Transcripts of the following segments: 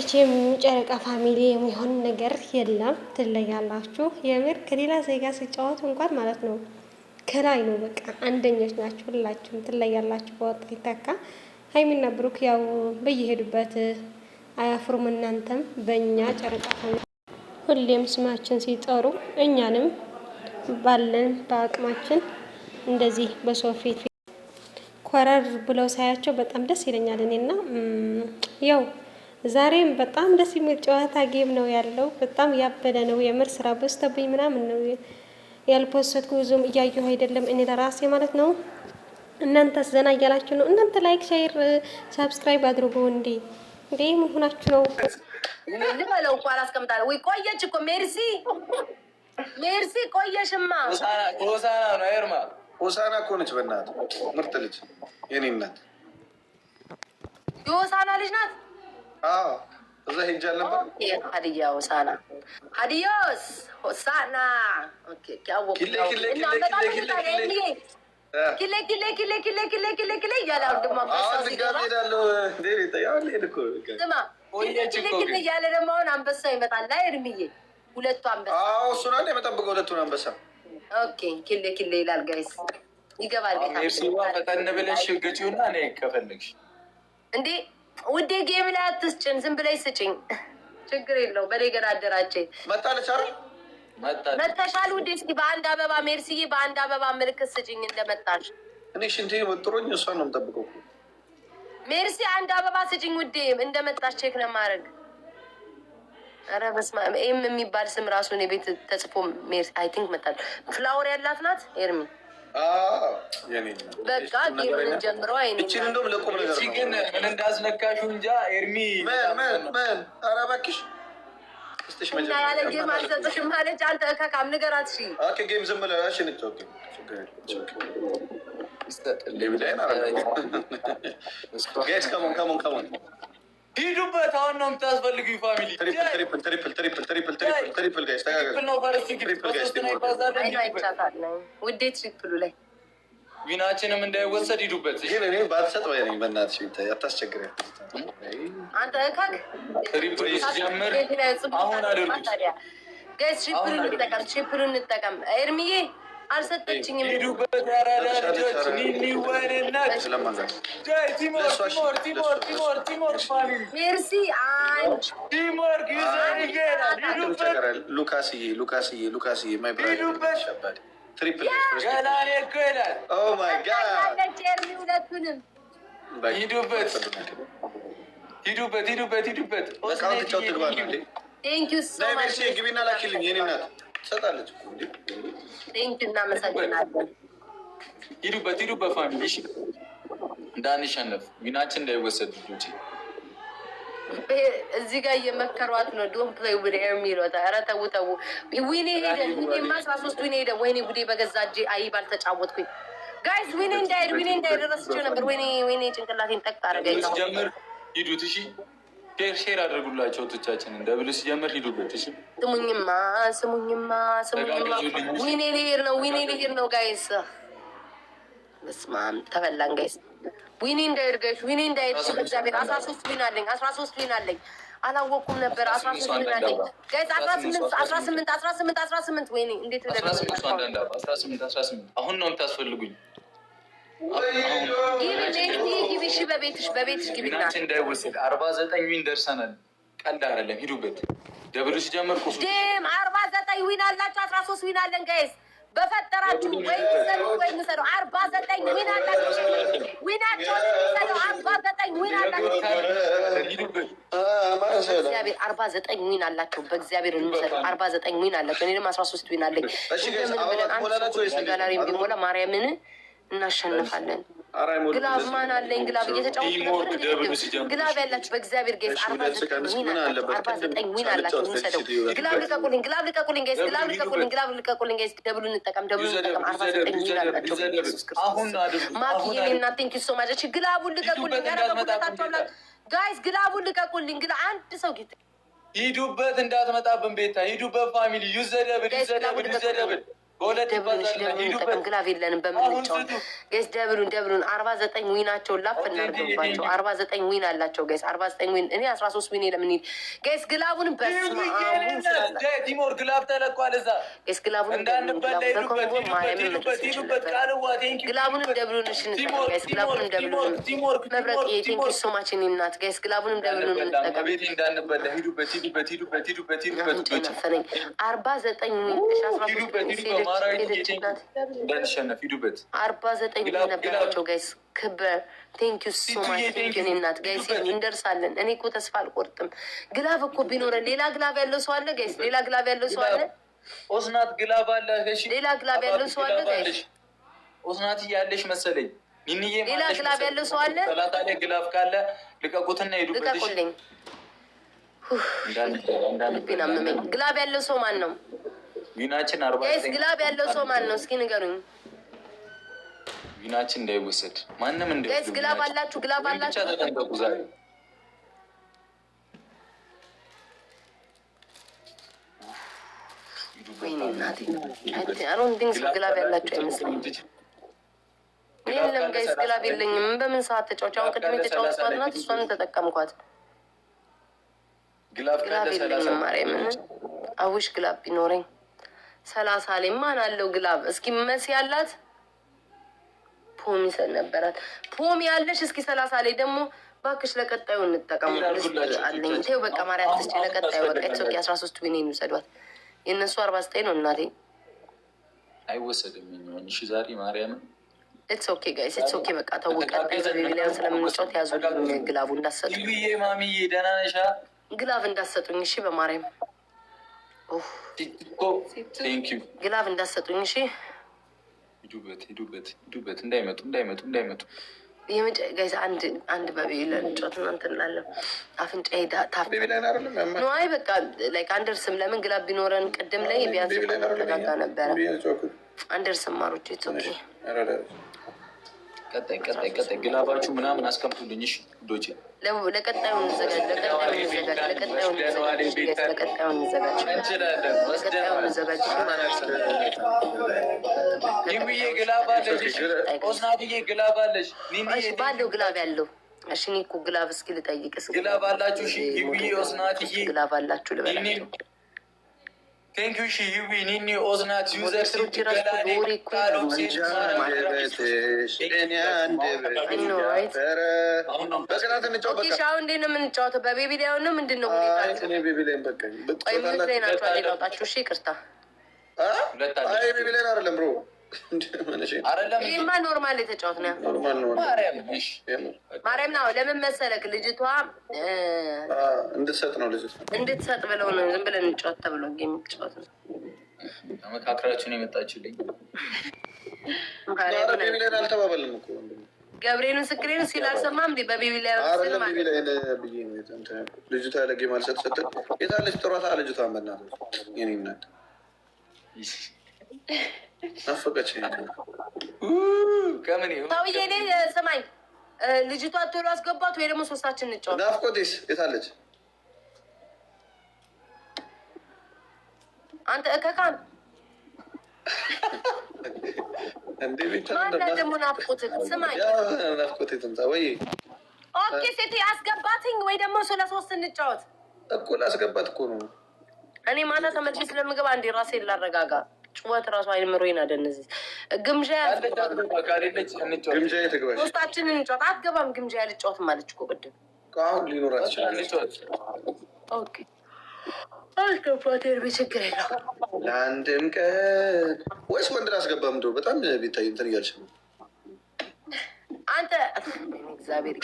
መቼም ጨረቃ ፋሚሊ የሚሆን ነገር የለም። ትለያላችሁ። የምር ከሌላ ዜጋ ሲጫወቱ እንኳን ማለት ነው ከላይ ነው በቃ አንደኞች ናችሁ። ሁላችሁም ትለያላችሁ። በወጣ ይተካ ሀይሚና ብሩክ ያው በየሄዱበት አያፍሩም። እናንተም በእኛ ጨረቃ ፋሚሊ ሁሌም ስማችን ሲጠሩ እኛንም ባለን በአቅማችን እንደዚህ በሰው ፊት ኮረር ብለው ሳያቸው በጣም ደስ ይለኛል። እኔና ያው ዛሬም በጣም ደስ የሚል ጨዋታ ጌም ነው ያለው። በጣም ያበደ ነው የምር። ስራ በዝቶብኝ ምናምን ነው ያልፖስትኩ ብዙም እያየሁ አይደለም እኔ ለራሴ ማለት ነው። እናንተስ ዘና እያላችሁ ነው? እናንተ ላይክ፣ ሼር፣ ሰብስክራይብ አድርጉ። እንዴ ምን ሆናችሁ ነው? ልበለው እኮ አላስቀምጣለሁ ወይ ቆየች እኮ ሜርሲ ቆየሽማ። ሆሳና ነው ኤርማ ሆሳና እኮ ነች። በእናትህ ምርጥ ልጅ የኔ እናት የሆሳና ልጅ ናት። እዛ ሄጃል ነበር። ሀዲያ ሆሳና ሀዲዮስ ሆሳና ኪሌ እያለ እያለ ደግሞ አሁን አንበሳ ይመጣል ላይ እርምዬ ሁለቱ አንበሳ እሱ ና የመጠብቀው ሁለቱን አንበሳ ኪሌ ይላል። ጋይስ ይገባል። ፈጠን ብለሽ ግጪውና እኔ ከፈለግሽ እንዴ ውዴ ጌም ላይ አትስጭን፣ ዝም ብለሽ ስጭኝ፣ ችግር የለው። በሌ ገና አደራጀ መጣለች አይደል? መተሻል ውዴ። እስኪ በአንድ አበባ ሜርሲዬ፣ በአንድ አበባ ምልክት ስጭኝ እንደመጣሽ። እኔ ሽንቴ ወጥሮኝ እሷን ነው የምጠብቀው። ሜርሲ አንድ አበባ ስጭኝ ውዴ፣ እንደመጣሽ ቼክ ነው ማድረግ። ኧረ በስመ አብ ኤም የሚባል ስም ራሱ እኔ ቤት ተጽፎ ሜርሲ አይ ቲንክ መጣል። ፍላወር ያላት ናት ኤርሚ። በቃ ጌምን ጀምረው አይኔ እቺን እንደውም ለቁም ነገር ነው። ግን ምን እንዳስነካሽው እንጃ ኤርሚ። ምን ኧረ እባክሽ እስቲ እና ያለ ጌም አልሰጥሽም ማለች። አንተ ከካም ንገራት። እሺ ኦኬ ጌም ዝም ብለሽ ነጭ ኦኬ ጋይስ ከሞን ሂዱበት። አሁን ነው የምታስፈልጉኝ ፋሚሊ። ትሪፕል ጋይስ ውዴ ትሪፕሉ ላይ ዊናችንም እንዳይወሰድ ሂዱበት። ግን እኔ ባትሰጥ ወይ ነኝ በእናትሽ አታስቸግረኝ። አንተ እካክ ትሪፕል ሲጀምር አሁን አድርጉት ጋይስ። ትሪፕሉን እንጠቀም። ኤርሚዬ አልሰጠችኝም። ሂዱበት ያራዳ ልጆች። ኒኒወይንናት ቲሞር ፋሚሊ ሜርሲ አንድ ቲሞር ጊዜን ይገራል። ሂዱበት ሉካስዬ ማይ ብራዘር ትሪፕል ገላኔ እኮ ይላል። ኦ ማይ ጋድ ኤርሚ ሁለቱንም ሂዱበት። በቃውን ትጫወት ትግባል እንዴ? ቴንክ ዩ ሶ ማች ግቢና ላኪልኝ። የኔ እናት ትሰጣለች እኮ እንዴ። ቴንክ ዩ እናመሰግናለን። ሂዱበት ፋሚሊ። እሺ እንዳንሸነፍ ዊናችን እንዳይወሰድ ልጆቼ። እዚህ ጋር እየመከሯት ነው። ዶንት ፕሌይ ዊዝ ኤርሚ ሮታ። ኧረ ተው ዊኔ ሄደ። ዊኔማ 13 ዊኔ ሄደ። ወይኔ ጉዴ በገዛ እጄ አይባል ተጫወትኩኝ። ጋይስ ዊኔ እንዳይሄድ ረስቼው ነበር። ወይኔ ጭንቅላቴን ጠቅ አደረገኝ። ሲጀምር ሂዱት። እሺ ሼር አድርጉላቸው ቶቻችንን። ደብል ሲጀምር ሂዱበት። እሺ ስሙኝማ ዊኔ ሊሄድ ነው ጋይስ። በስመ አብ ተበላን ጋይስ። ዊኔ እንዳይሄድ ጋይስ፣ ዊኔ እንዳይሄድ። በእግዚአብሔር 13 ዊን አለኝ። አላወኩም ነበር። 13 ዊን አለኝ ጋይስ። 18 ወይኔ እንዴት ወደ 18 አሁን ነው የምታስፈልጉኝ። ግቢሽ በቤትሽ ግቢና እንዳይወሰድ 49 ዊን ደርሰናል። ቀልድ አይደለም። ሂዱበት። ደብሉ ሲጀምር ቁሱ ደም 49 ዊን አላችሁ። 13 ዊን አለን ጋይስ። በፈጠራችሁ ወይ ምሰሩ 49 ዊን አላችሁ። ዊናችሁ ምሰሩ 49 ዊን አላችሁ። በእግዚአብሔር 49 ዊን አላችሁ። በእግዚአብሔር እንሰሩ 49 ዊን አላችሁ። እኔ ደግሞ 13 ዊን አለኝ። ጋላሪ ቢሞላ ማርያምን እናሸንፋለን። ግላብ ማን አለኝ? ግላብ እየተጫወቱ ግላብ ያላችሁ በእግዚአብሔር ጌስ 49 ዊን አላችሁ። እንሰደው ግላብ ልቀቁልኝ ጋይስ፣ ግላብ ልቀቁልኝ ጋይስ። ደብሉ እንጠቀም 49 ዊን አላችሁ። ማክዬ እና ቴንክ ዩ ሶ ማች። ግላቡን ልቀቁልኝ ጋይስ፣ ግላቡን ልቀቁልኝ። አንድ ሰው ጌት ሂዱበት፣ እንዳትመጣብን ቤታ ሂዱበት ፋሚሊ። ዩዘደብል ጠቀም ግላፍ የለንም በምንጫወት ጋይስ። ደብሉን 49 ዊናቸውን ላፍ እናድርግባቸው። 49 ዊን አላቸው ጋይስ። 49 ዊን እኔ 13 ዊን ለምንሄድ ጋይስ። ግላቡን በስመ አብ ቲሞር ግላፍ ተለቋል እዛ ጋይስ። ግላቡን ግላቡንም ደብሉን ጋይስ። ግላቡንም ደብሉን መብረቅ ቴንኪ ሶማች ኔ እናት ጋይስ። ግላቡንም ደብሉን እንጠቀም። 49 ዊን 49 ነበራቸው ጋይስ። ክበር ቴንኪዩ ሶማች ቴንኪዩ እናት ጋይስ። እንደርሳለን። እኔ እኮ ተስፋ አልቆርጥም። ግላቭ እኮ ቢኖረን ሌላ ግላቭ ያለው ሰው አለ ጋይስ። ሌላ ግላቭ ያለው ሰው አለ። ኦስናት ግላቭ አለ። ሌላ ግላቭ ያለው ሰው አለ ጋይስ። ኦስናት እያለሽ መሰለኝ። ሌላ ግላቭ ያለው ሰው አለ። ሰላታ ላይ ግላቭ ካለ ልቀቁትና ሄዱበት። ልቀቁልኝ። ልቤን አመመኝ። ግላቭ ያለው ሰው ማን ነው? ዊናችን ጋይስ ግላብ ያለው ሰው ማን ነው? እስኪ ንገሩኝ። ዊናችን እንዳይወሰድ ማንም እንዳይወሰድ። ጋይስ ግላብ አላችሁ? ግላብ አላችሁ? ተጠንቀቁ ዛሬ። ወይኔ እናቴ አሮን ዲንግስ ግላብ ያላችሁ አይመስለኝም። የለም ጋይስ ግላብ የለኝም። በምን ሰዓት ተጫወች? አሁን ቅድም የተጫወትኳት ናት፣ እሷን ተጠቀምኳት። ግላብ የለኝም። ማርያምን አውሽ ግላብ ቢኖረኝ 30 ላይ ማን አለው ግላብ? እስኪ መሲ ያላት ፖሚ ነበራት። ፖሚ ያለሽ እስኪ 30 ላይ ደግሞ ባክሽ ለቀጣዩ እንጠቀሙ አለኝ። ተይው በቃ ማርያም ትስጪ ለቀጣዩ በቃ ኢትስ ኦኬ። 13 ዊን ይውሰዷት። የእነሱ 49 ነው እናቴ። አይወሰድም የሚሆን እሺ። ዛሬ ማርያምን ኢትስ ኦኬ ጋይስ ኢትስ ኦኬ። በቃ ተው ቀጣይ በቢቢሊያን ስለምንጫወት ያዙ ግላቡ እንዳሰጡኝ። ይዬ ማሚዬ ደህና ነሽ? ግላብ እንዳሰጡኝ እሺ በማርያም ግላብ እንዳሰጡኝ እሺ። ሂዱበት እንዳይመጡ ጋይስ አንድ በቢቢሊያን ጫወት እናንተ እንላለን። አፍንጫ ሄዳ ታፍ ነው። አይ በቃ ላይክ አንደርስም። ለምን ግላብ ቢኖረን ቅድም ላይ ቢያንስ ተረጋጋ ነበረ። አንደርስም ማሮች ኢትስ ኦኬ። ቀጣይ ግላባችሁ ምናምን አስቀምጡልኝ እሺ ዶቼ። ለቀጣዩ እንዘጋጅ። ባለው ግላብ ያለው እሺ። እኔ እኮ ግላብ እስኪ ልጠይቅ። ግላብ አላችሁ? እሺ ይብዬ ኦስናትዬ ግላብ አላችሁ ልበላቸው። ቴንክ ዩ ሺ ዩቢ ኒኒ ኦዝናት ዩዘር ሻው እንዴት ነው የምንጫወተው? በቤቢ ላይ ነው ምንድን ነው ሁኔታችሁ? ምን ላይ ናቸው? ሌላውጣችሁ እሺ ይቅርታ። ይህማ ኖርማል የተጫወት ነው። ማርያም ነው። ለምን መሰለክ ልጅቷ እንድትሰጥ ነው እንድትሰጥ ብለው ነው ዝም ብለን እንጫወት ተብሎ የሚጫወት ነው። መካከራችሁን የመጣችሁልኝ አልተባበልም እኮ ገብርኤልን ስክሬን ሲል አልሰማም እንዴ? በቤቢ ላይ ልጅቷ ያለ ጌም አልሰጥ የታለች ጥሯታ ልጅቷ በእናትህ የኔ እናት ናፈቀች። ሰውዬ እኔ ስማኝ፣ ልጅቷ ቶሎ አስገባት ወይ ደግሞ ሶስታችን እንጫወት። ናፍቆቴስ የታለች? አንተ እከካም ማነው ደግሞ ናፍቆት? ስማኝ ናፍቆቴ ትምጣ ወይ? ኦኬ ሴት አስገባትኝ ወይ ደግሞ ስለሶስት እንጫወት እኮ ላስገባት እኮ ነው። እኔ ማታ ተመልሼ ስለምገባ አንዴ ራሴን ላረጋጋ። ጭወት ራሱ አይምሮዬን አደነዘ። ግምዣ ትግባሽ ሶስታችንን እንጫወት። አትገባም ግምዣ ያልጫወትም አለች እኮ ቅድም። አሁን ሊኖራት ይችላል። ኦኬ አልገባት ርቤ ችግር የለውም። ለአንድም ቀን ወይስ ወንድ ላስገባ? ምንድን ነው በጣም ቢታይ እንትን እያልሽ ነው አንተ። እግዚአብሔር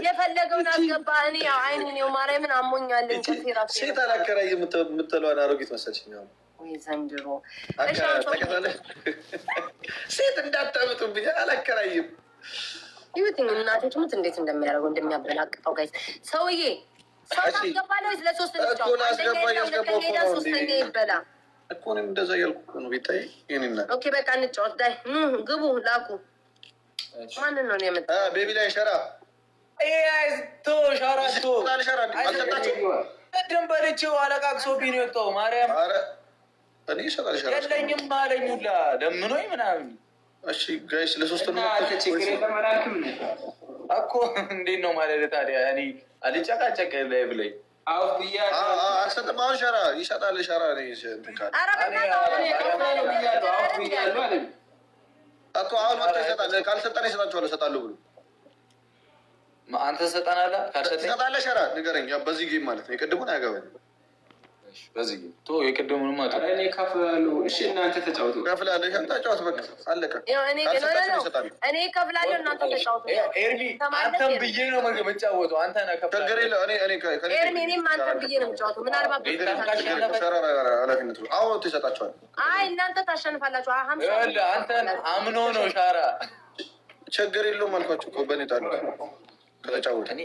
የፈለገውን አስገባ። እኔ ያው አይኔን የው ማርያምን አሞኛለን። ሴት አላከራይ የምትለዋን አሮጊት መሰለችኝ። ወይ ዘንድሮ ሴት እንዳታምጡብኝ አላከራይም። ይሁትኝ እናቴ ትሙት እንዴት እንደሚያደርገው እንደሚያበላቅጠው ጋይስ። ሰውዬ ሰው ታስገባለህ ወይስ ለሶስት ሶስተኛ ይበላ እኮ እኔም እንደዛ እያልኩ ነው። ቤታይ ይህንና ኦኬ በቃ እንጫወት። ዳይ ግቡ ላኩ። ማንን ነው የመጣ? ቤቢ ላይ ሸራ ሸራ ቅድም በልቼው አለቃቅሶ ቢን የወጣው ማርያም እኔ ይሰጣል ሻራ የለኝም አለኝ ሁላ ለምኖኝ ምናምን። እሺ ጋይስ ለሶስት ነው እኮ እንዴት ነው ማለት ታዲያ? እኔ አልጨቃጨቅ ላይ ብለኝ አልሰጥም። አሁን ሻራ ይሰጣል ሻራ እኮ አሁን ወጥቶ ይሰጣል። ካልሰጠን ይሰጣችኋል። እሰጣለሁ ብሎ አንተ ሰጠናለህ። ትሰጣለህ ሻራ ንገረኝ። በዚህ ጌም ማለት ነው። የቅድሙን አያገባኝም። በዚህ የቅድሙን እኔ እከፍላለሁ። እሺ እናንተ ተጫወቱ። እከፍላለሁ። ተጫወት በቃ አለቀ። እኔ እከፍላለሁ። እናንተ ተጫወቱ። ኤርሚ አንተም ብዬ ነው የምጫወተው። አንተ ነህ ከፍላለሁ። እኔም አንተም ብዬ ነው የምጫወተው። ምናልባት ኃላፊነቱ አሁን ይሰጣችኋል። አይ እናንተ ታሸንፋላችሁ። አንተ አምኖ ነው ሻራ ችግር የለውም አልኳቸው እኮ በእኔ ጣሉ ከተጫወተ እኔ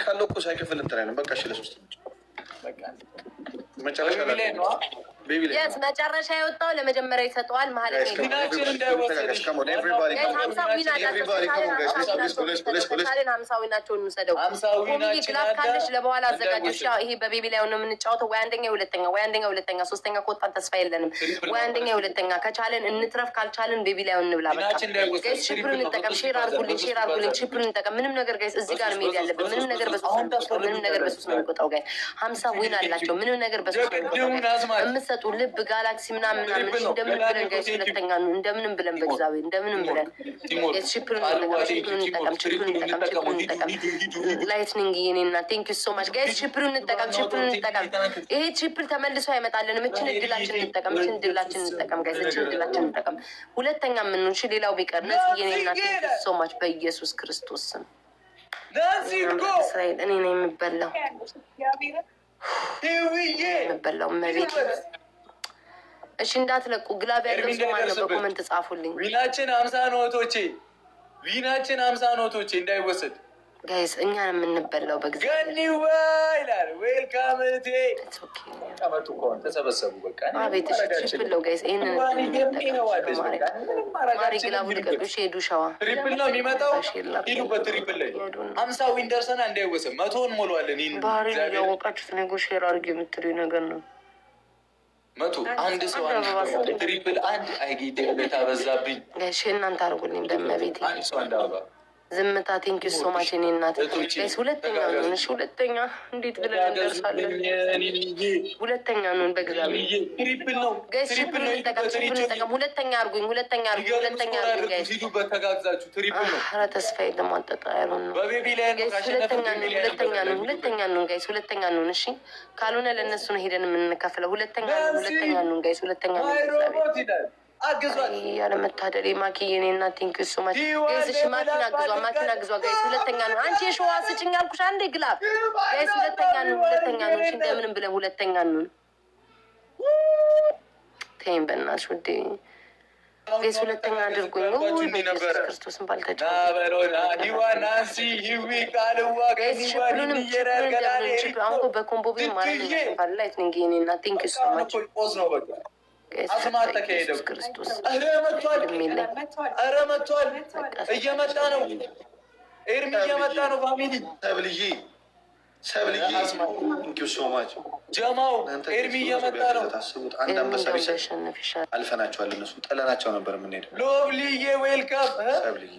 ካለው እኮ ሳይከፍል እንትን አይልም። በቃ እሺ ለሶስት መጨረሻ የወጣው ለመጀመሪያ ይሰጠዋል። መሀል ሀምሳዊ ናቸውን እንውሰደው። ግላፍ ካለች ለበኋላ አዘጋጆች። ይሄ በቤቢ ላይ ነው የምንጫወተው። ወይ አንደኛ የሁለተኛ፣ ወይ አንደኛ የሁለተኛ፣ ሶስተኛ ከወጣን ተስፋ የለንም። ወይ አንደኛ የሁለተኛ ከቻለን እንትረፍ፣ ካልቻለን ቤቢ ላይ እንብላ። በቃ ጋይስ ሽፕሩን እንጠቀም። ሼር አርጉልኝ፣ ሽፕሩን እንጠቀም። ምንም ነገር ጋይስ እዚህ ጋር መሄድ ያለብን ምንም ነገር በሶስት ነው የሚቆጠው። ጋይስ 50 ዊን አላቸው። ምንም ነገር በሶስት ነው የሚቆጠው። ልብ ጋላክሲ ምናምን እንደምን ብለን ጋይስ ሁለተኛ ነው። እንደምንም ብለን በእግዚአብሔር እንደምንም ብለን ሽፕሩን እንጠቀም። ላይትኒንግ የኔና ቴንክ ዩ ሶ ማች ጋይስ። ሽፕሩን እንጠቀም። ይሄ ሽፕር ተመልሶ አይመጣልንም። እችን እድላችን እንጠቀም ጋይስ። እችን እድላችን እንጠቀም። ሁለተኛ ምን ነው? ሌላው ቢቀር ነጽ የኔና ቴንክ ዩ ሶ ማች በኢየሱስ ክርስቶስ ስም እስራኤል እኔ ነው የምበላው መቤት። እሺ እንዳትለቁ። ግላብ ያለው ሰው ማለት ነው። በኮመንት ጻፉልኝ። ዊናችን 50 ኖቶቼ፣ ዊናችን 50 ኖቶቼ እንዳይወሰድ ጋይስ። እኛ ነው የምንበላው በጊዜ ገኒዋ ይላል። ዌልካም ቴ ተመጡ ኮን ተሰበሰቡ። በቃ አቤት እሺ ሽፕለው ጋይስ። ይሄንን ማሪ ግላቡ ልቀቁሽ። ሄዱ ሸዋ ትሪፕል ነው የሚመጣው። ሂዱበት ትሪፕል ላይ 50 ዊን ደርሰና እንዳይወሰድ 100ን ሞላዋለን። ይሄን ባህሪ ያወቃችሁት ነገር ሼር አድርጌ የምትሉኝ ነገር ነው። 100 አንድ ሰው አንድ ትሪፕል አንድ አይጌቴ ታበዛብኝ ጋይስ። እናንተ አድርጉልኝ በመቤቴ አንድ ሰው አንድ አበባ ዝምታ ቴንክ ዩ ሶ ማች። እኔ እናት ጋይስ ሁለተኛ ነው። እሺ ሁለተኛ እንዴት ብለን እንደርሳለን? ሁለተኛ ነው በእግዚአብሔር ትሪፕል ነው ጋይስ። ሽፕሩን እንጠቀም። ሁለተኛ አድርጉኝ ጋይስ። ሂዱበት ተጋግዛችሁ ትሪፕል ነው። ኧረ ተስፋዬ ለማጠጣ ያሉን ነው በቤቢ ላይ ነው። ሁለተኛ ነው ጋይስ። ሁለተኛ ነው። እሺ ካልሆነ ለእነሱ ነው ሄደን የምንከፍለው። ሁለተኛ ነው ጋይስ። ሁለተኛ ነው አግዟል። ያለመታደል ማኪ የኔ እና ቴንክ ዩ ሶ ማች ጋይስ። እሺ ማኪን አግዟ ጋይስ። ሁለተኛ ነው። አንቺ የሸዋ ስጭኝ አልኩሽ አንዴ ግላብ ጋይስ። ሁለተኛ ነው። እሺ እንደምንም ብለን ሁለተኛ ነው። ተይኝ በእናትሽ ውዴ ጋይስ። ሁለተኛ አድርጎኝ ነው በኢየሱስ ክርስቶስን ባልተጫ ናንሲ ሂዊ ቃልዋ ሽፕሉንም አሁን በኮምቦ ቢ ማለት ነው ሽንፋል ላይ ትንጌ የኔ እና ቴንክ ዩ ሶ ማች አስማት ተካሄደ። ክርስቶስ ኧረ መጥቷል። እየመጣ ነው። ኤርሚ እየመጣ ነው። ፋሚሊ ሰብልዬ ሶማች ጀማው ኤርሚ እየመጣ ነው። ታስቡት አንድ አንበሳ አልፈናቸዋል። እነሱ ጠለናቸው ነበር የምንሄደው። ሎብልዬ ዌልካም። ሰብልዬ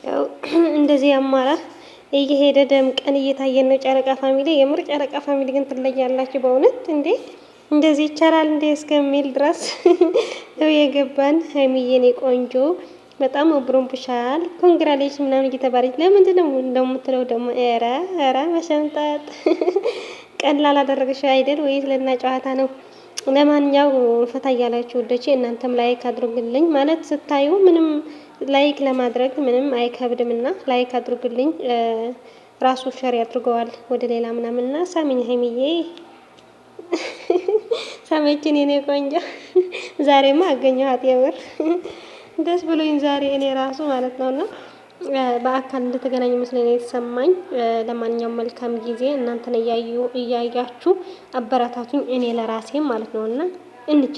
ያው እንደዚህ አማራ እየሄደ ደምቀን እየታየን ነው። ጨረቃ ፋሚሊ የምር ጨረቃ ፋሚሊ ግን ትለያላችሁ በእውነት እንዴ! እንደዚህ ይቻላል እንዴ እስከሚል ድረስ ነው የገባን። ሀይሚዬ ቆንጆ በጣም አብሮብሻል ኮንግራሌሽን ምናምን እየተባለች ለምንድን ነው እንደምትለው ደግሞ ኧረ መሸምጣት ቀላል አደረገሽ አይደል ወይስ ለና ጨዋታ ነው? ለማንኛው ፈታ እያላችሁ ወደቼ እናንተም ላይክ አድርጉልኝ። ማለት ስታዩ ምንም ላይክ ለማድረግ ምንም አይከብድምና ላይክ አድርጉልኝ። ራሱ ሸር ያድርገዋል ወደ ሌላ ምናምንና ሳሚኝ ሀይሚዬ ሳመችን የኔ ቆንጆ ዛሬማ አገኘኋት። የምር ደስ ብሎኝ ዛሬ እኔ ራሱ ማለት ነውና በአካል እንደተገናኘ መስሎኝ ነው የተሰማኝ። ለማንኛውም መልካም ጊዜ። እናንተን እያያችሁ አበረታቱኝ፣ እኔ ለራሴ ማለት ነውና እንች